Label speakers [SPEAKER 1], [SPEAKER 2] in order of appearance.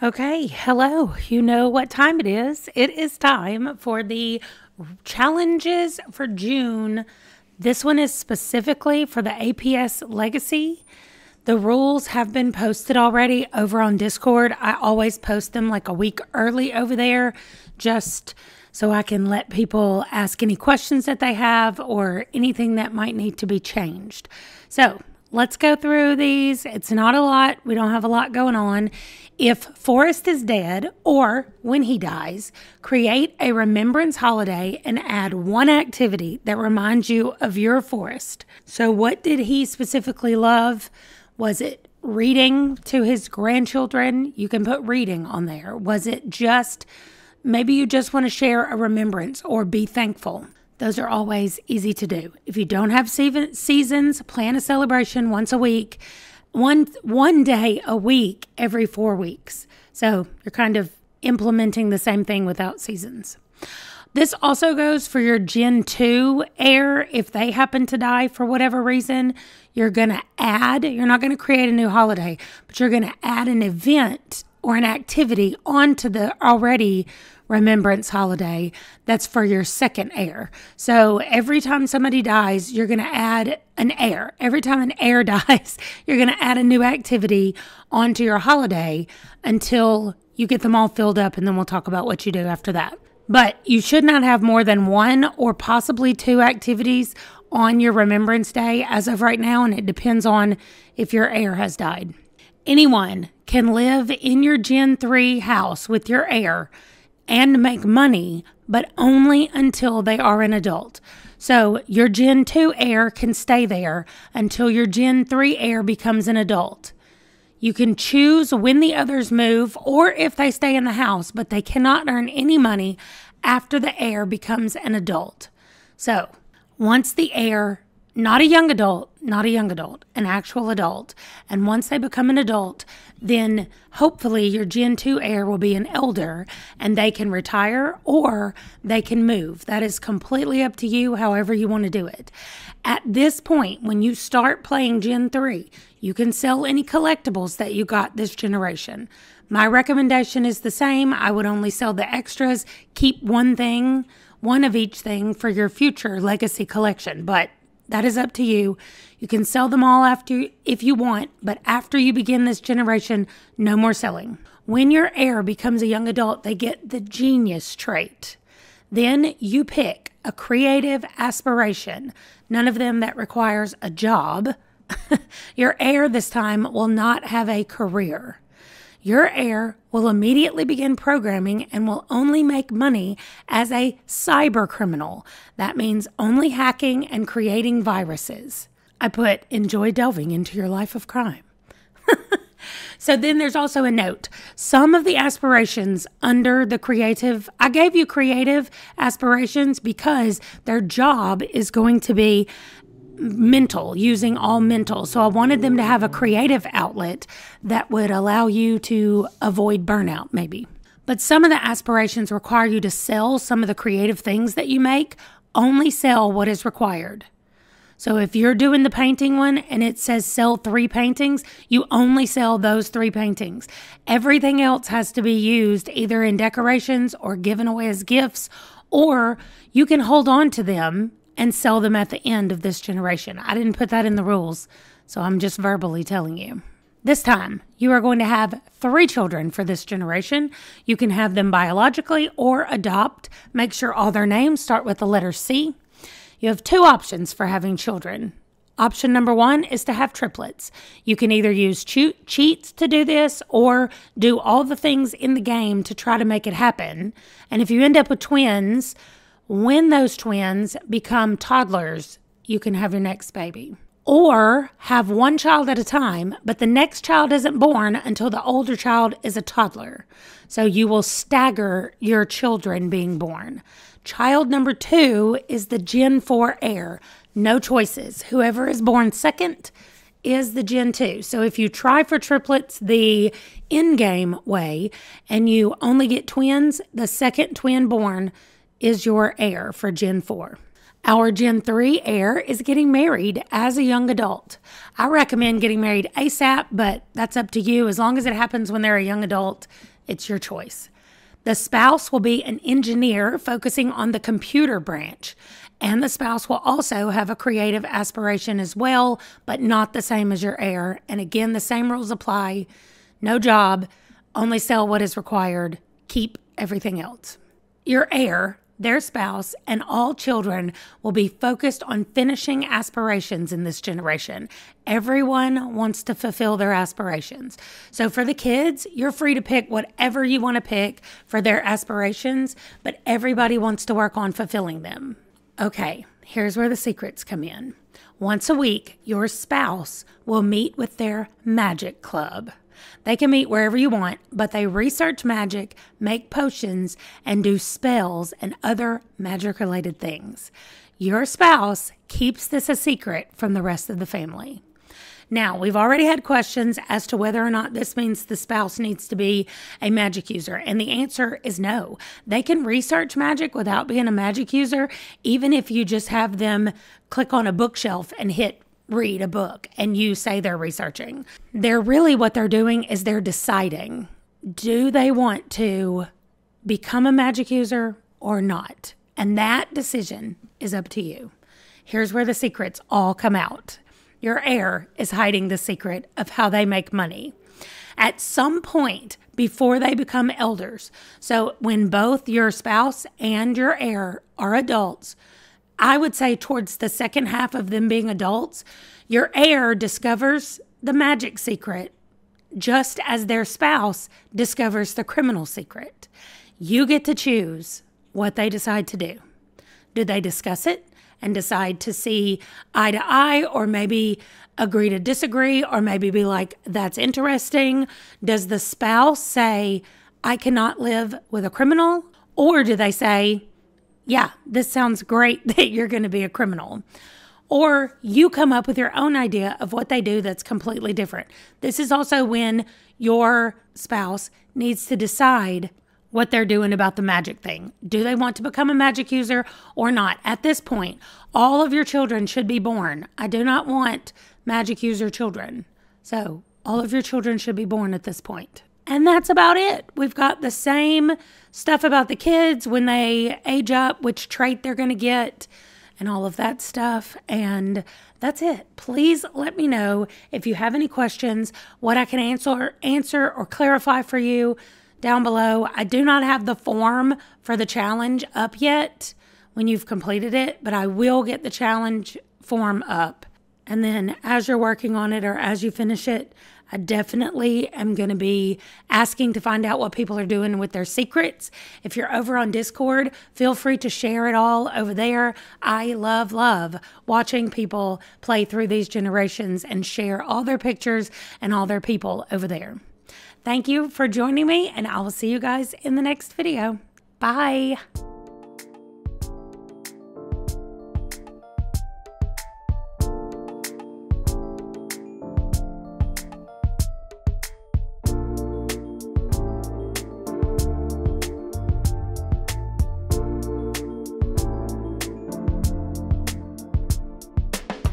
[SPEAKER 1] Okay, hello. You know what time it is. It is time for the challenges for June. This one is specifically for the APS Legacy. The rules have been posted already over on Discord. I always post them like a week early over there just so I can let people ask any questions that they have or anything that might need to be changed. So let's go through these. It's not a lot. We don't have a lot going on. If Forrest is dead or when he dies, create a remembrance holiday and add one activity that reminds you of your Forrest. So what did he specifically love? Was it reading to his grandchildren? You can put reading on there. Was it just, maybe you just want to share a remembrance or be thankful? Those are always easy to do. If you don't have seasons, plan a celebration once a week, one day a week every 4 weeks. So you're kind of implementing the same thing without seasons. This also goes for your Gen 2 heir. If they happen to die for whatever reason, you're going to add, you're not going to create a new holiday, but you're going to add an event or an activity onto the already remembrance holiday that's for your second heir. So every time somebody dies, you're going to add an heir. Every time an heir dies, you're going to add a new activity onto your holiday until you get them all filled up, and then we'll talk about what you do after that. But you should not have more than one or possibly two activities on your Remembrance Day as of right now, and it depends on if your heir has died. Anyone can live in your Gen 3 house with your heir and make money, but only until they are an adult. So your Gen 2 heir can stay there until your Gen 3 heir becomes an adult. You can choose when the others move or if they stay in the house, but they cannot earn any money after the heir becomes an adult. So once the heir, not a young adult, an actual adult, and once they become an adult, then hopefully your Gen 2 heir will be an elder and they can retire or they can move. That is completely up to you, however you want to do it. At this point, when you start playing Gen 3, you can sell any collectibles that you got this generation. My recommendation is the same. I would only sell the extras. Keep one of each thing for your future legacy collection, but that is up to you. You can sell them all after if you want, but after you begin this generation, no more selling. When your heir becomes a young adult, they get the genius trait. Then you pick a creative aspiration, none of them that requires a job. Your heir this time will not have a career. Your heir will immediately begin programming and will only make money as a cyber criminal. That means only hacking and creating viruses. I put, enjoy delving into your life of crime. So then there's also a note. Some of the aspirations under the creative, I gave you creative aspirations because their job is going to be mental, using all mental. So I wanted them to have a creative outlet that would allow you to avoid burnout, maybe. But some of the aspirations require you to sell some of the creative things that you make. Only sell what is required. So if you're doing the painting one and it says sell 3 paintings, you only sell those 3 paintings. Everything else has to be used either in decorations or given away as gifts, or you can hold on to them and sell them at the end of this generation. I didn't put that in the rules, so I'm just verbally telling you. This time, you are going to have 3 children for this generation. You can have them biologically or adopt. Make sure all their names start with the letter C. You have 2 options for having children. Option number 1 is to have triplets. You can either use cheats to do this or do all the things in the game to try to make it happen. And if you end up with twins, when those twins become toddlers, you can have your next baby. Or have 1 child at a time, but the next child isn't born until the older child is a toddler. So you will stagger your children being born. Child number 2 is the Gen 4 heir. No choices. Whoever is born second is the Gen 2. So if you try for triplets the in-game way and you only get twins, the second twin born is your heir for Gen 4. Our Gen 3 heir is getting married as a young adult. I recommend getting married ASAP, but that's up to you. As long as it happens when they're a young adult, it's your choice. The spouse will be an engineer focusing on the computer branch, and the spouse will also have a creative aspiration as well, but not the same as your heir. And again, the same rules apply. No job, only sell what is required, keep everything else. Your heir, their spouse, and all children will be focused on finishing aspirations in this generation. Everyone wants to fulfill their aspirations. So for the kids, you're free to pick whatever you want to pick for their aspirations, but everybody wants to work on fulfilling them. Okay, here's where the secrets come in. Once a week, your spouse will meet with their magic club. They can meet wherever you want, but they research magic, make potions, and do spells and other magic-related things. Your spouse keeps this a secret from the rest of the family. Now, we've already had questions as to whether or not this means the spouse needs to be a magic user, and the answer is no. They can research magic without being a magic user, even if you just have them click on a bookshelf and hit read a book and you say they're researching. What they're doing is they're deciding, do they want to become a magic user or not? And that decision is up to you. Here's where the secrets all come out. Your heir is hiding the secret of how they make money. At some point before they become elders, so when both your spouse and your heir are adults, I would say towards the second half of them being adults, your heir discovers the magic secret just as their spouse discovers the criminal secret. You get to choose what they decide to do. Do they discuss it and decide to see eye to eye, or maybe agree to disagree, or maybe be like, that's interesting? Does the spouse say, I cannot live with a criminal? Or do they say, yeah, this sounds great that you're going to be a criminal? Or you come up with your own idea of what they do that's completely different. This is also when your spouse needs to decide what they're doing about the magic thing. Do they want to become a magic user or not? At this point, all of your children should be born. I do not want magic user children. So all of your children should be born at this point. And that's about it. We've got the same stuff about the kids when they age up, which trait they're going to get, and all of that stuff. And that's it. Please let me know if you have any questions, what I can answer or clarify for you down below. I do not have the form for the challenge up yet when you've completed it, but I will get the challenge form up. And then as you're working on it or as you finish it, I definitely am going to be asking to find out what people are doing with their secrets. If you're over on Discord, feel free to share it all over there. I love watching people play through these generations and share all their pictures and all their people over there. Thank you for joining me, and I will see you guys in the next video. Bye.